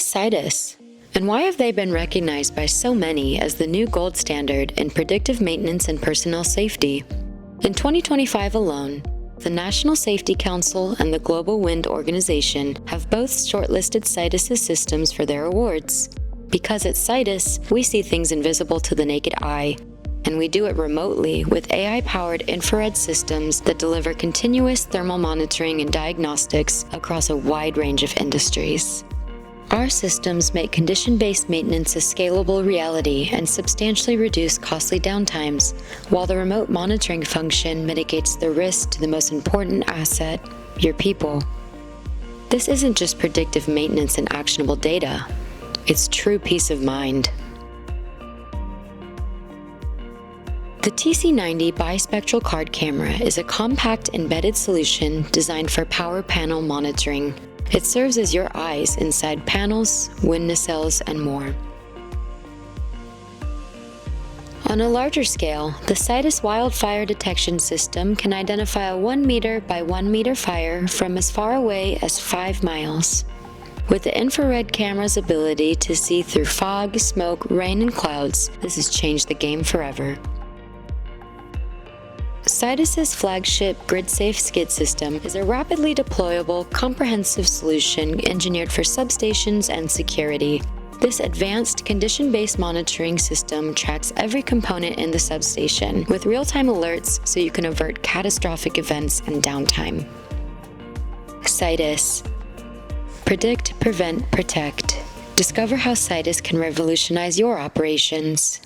is SYTIS? And why have they been recognized by so many as the new gold standard in predictive maintenance and personnel safety? In 2025 alone, the National Safety Council and the Global Wind Organization have both shortlisted SYTIS systems for their awards. Because at SYTIS, we see things invisible to the naked eye, and we do it remotely with AI-powered infrared systems that deliver continuous thermal monitoring and diagnostics across a wide range of industries. Our systems make condition-based maintenance a scalable reality and substantially reduce costly downtimes, while the remote monitoring function mitigates the risk to the most important asset, your people. This isn't just predictive maintenance and actionable data. It's true peace of mind. The TC90 bispectral card camera is a compact embedded solution designed for power panel monitoring. It serves as your eyes inside panels, wind nacelles, and more. On a larger scale, the SYTIS wildfire detection system can identify a 1 meter by 1 meter fire from as far away as 5 miles. With the infrared camera's ability to see through fog, smoke, rain, and clouds, this has changed the game forever. SYTIS's flagship grid-safe skid system is a rapidly deployable, comprehensive solution engineered for substations and security. This advanced, condition-based monitoring system tracks every component in the substation with real-time alerts so you can avert catastrophic events and downtime. SYTIS. Predict, prevent, protect. Discover how SYTIS can revolutionize your operations.